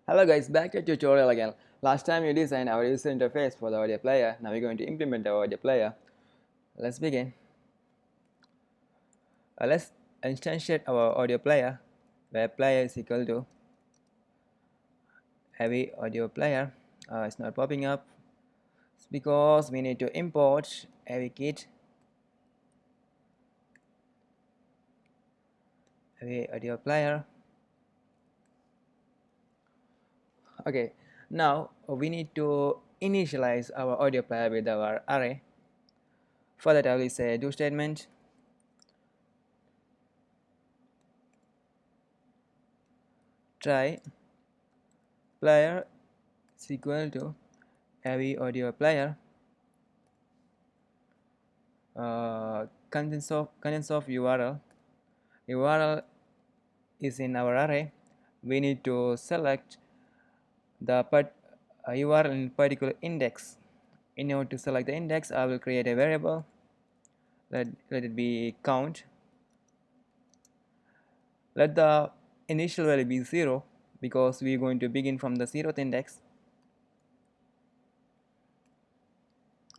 Hello guys, back to tutorial again. Last time you designed our user interface for the audio player. Now we're going to implement our audio player. Let's begin. Let's instantiate our audio player where player is equal to heavy audio player. It's not popping up. It's because we need to import heavy kit, heavy audio player. Okay, now we need to initialize our audio player with our array. For that I will say do statement try player is equal to heavy audio player contents of URL is in our array. We need to select the URL in particular index. In order to select the index, I will create a variable. Let it be count. Let the initial value be 0 because we are going to begin from the 0th index.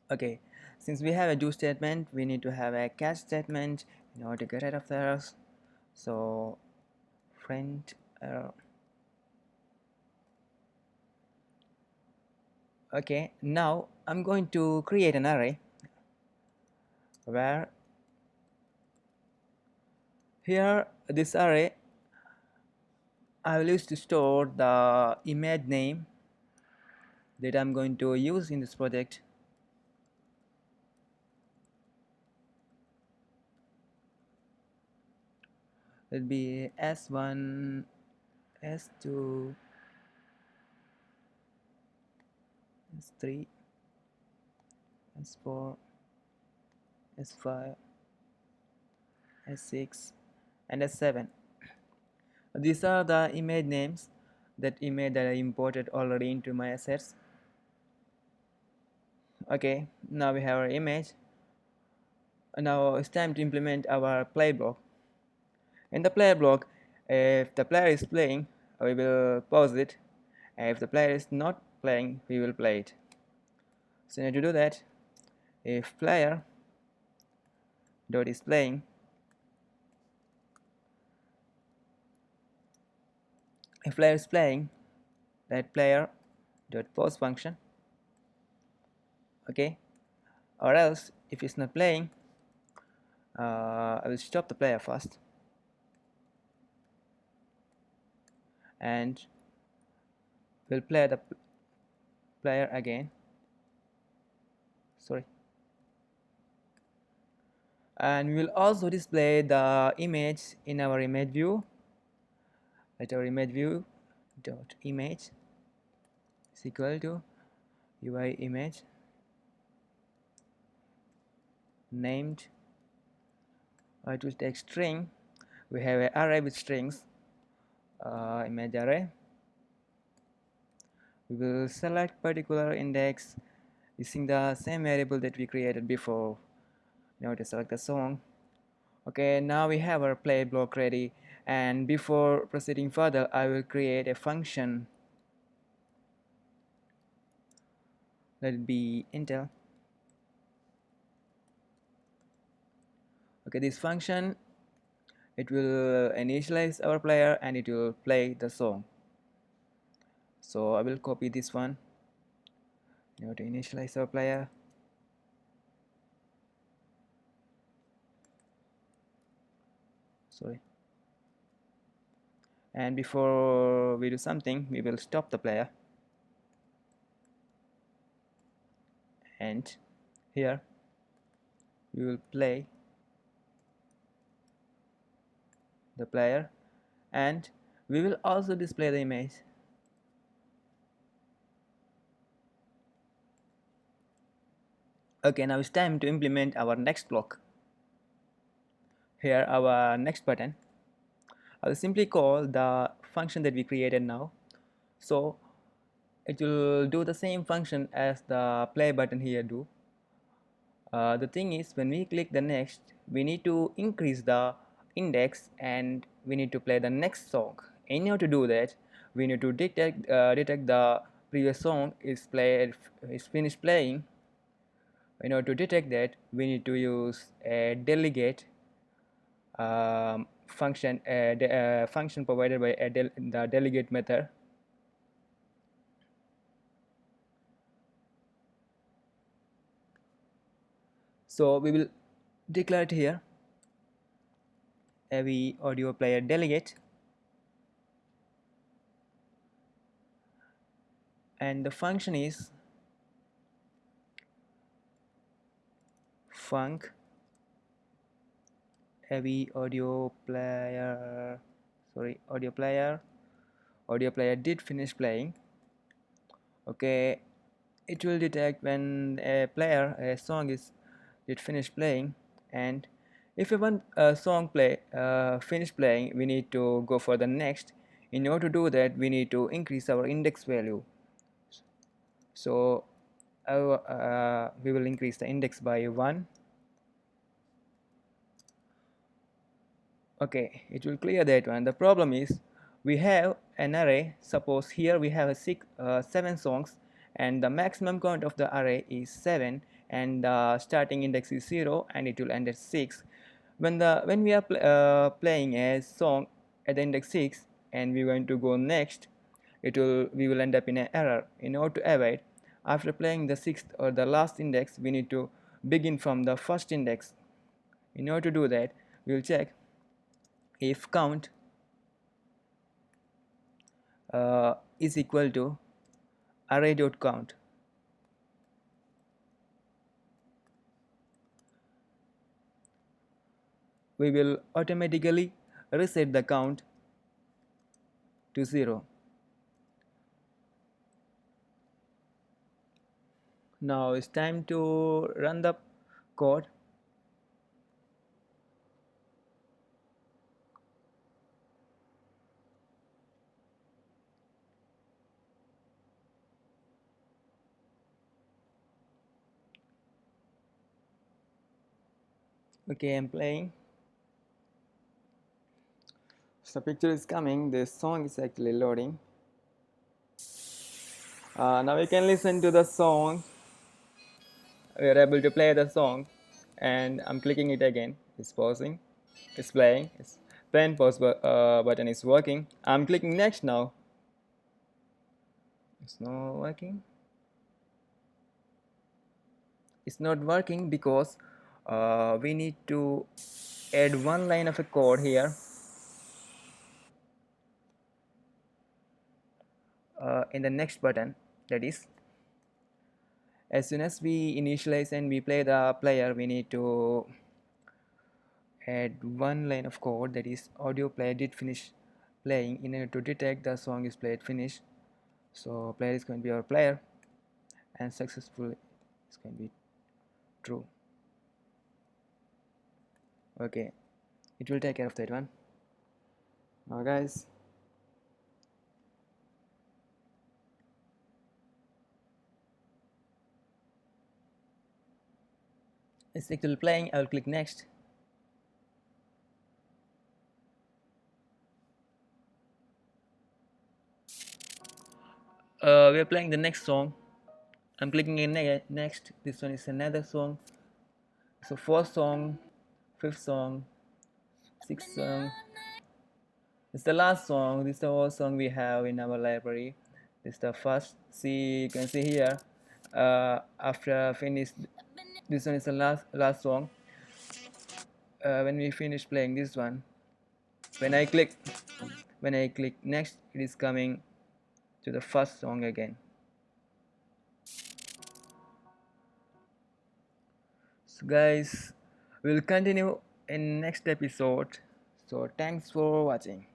Okay, since we have a do statement, we need to have a catch statement in order to get rid of the errors. So print error. Okay, now I'm going to create an array where here this array I will use to store the image name that I'm going to use in this project. It'll be S1, S2, S3, S4, S5, S6 and S7. These are the image names, that image that I imported already into my assets. Okay, now we have our image. Now it's time to implement our play block. In the player block, if the player is playing, we will pause it. If the player is not playing, we will play it. So now to do that, if player dot is playing, if player is playing, that player dot pause function. Okay, or else if it's not playing, I will stop the player first and will play the player again. Sorry. And we will also display the image in our image view. Let our image view dot image is equal to UI image named. It will take string. We have an array with strings, image array. We will select particular index using the same variable that we created before. Now to select the song. Okay, now we have our play block ready, and before proceeding further I will create a function. Let it be Intel. Okay, this function, it will initialize our player and it will play the song. So I will copy this one. Now to initialize our player, sorry, and before we do something we will stop the player, and here we will play the player and we will also display the image. Okay, now it's time to implement our next block. Here our next button, I will simply call the function that we created now. So it will do the same function as the play button here do. The thing is, when we click the next, we need to increase the index and we need to play the next song. In order to do that, we need to detect the previous song is finished playing. In order to detect that, we need to use a delegate function provided by the delegate method. So we will declare it here, AV audio player delegate, and the function is func AV audio player did finish playing. Okay, it will detect when a song is did finish playing, and if we want a song finish playing, we need to go for the next. In order to do that, we need to increase our index value. So we will increase the index by 1. Okay, it will clear that one. The problem is we have an array. Suppose here we have 7 songs, and the maximum count of the array is 7, and the starting index is 0, and it will end at 6. When we are playing a song at the index 6 and we are going to go next, we will end up in an error. In order to avoid, after playing the 6th or the last index, we need to begin from the first index. In order to do that, we will check if count is equal to array.count. We will automatically reset the count to 0. Now it's time to run the code. Okay, I'm playing. So picture is coming. The song is actually loading. Now we can listen to the song. We are able to play the song, and I'm clicking it again. It's pausing. It's playing. It's play and pause button is working. I'm clicking next now. It's not working. It's not working because we need to add one line of a code here. In the next button, that is, as soon as we initialize and we play the player, we need to add one line of code, that is audio player did finish playing, in order to detect the song is played finished. So player is going to be our player, and successful is going to be true. Okay, it will take care of that one. Now guys, it's still playing. I will click next. We are playing the next song. I'm clicking in next. This one is another song. So fourth song, fifth song, sixth song. It's the last song. This is the whole song we have in our library. This is the first. See, you can see here. After finish, this one is the last song. When we finish playing this one, when I click next, it is coming to the first song again. So guys, we'll continue in next episode. So thanks for watching.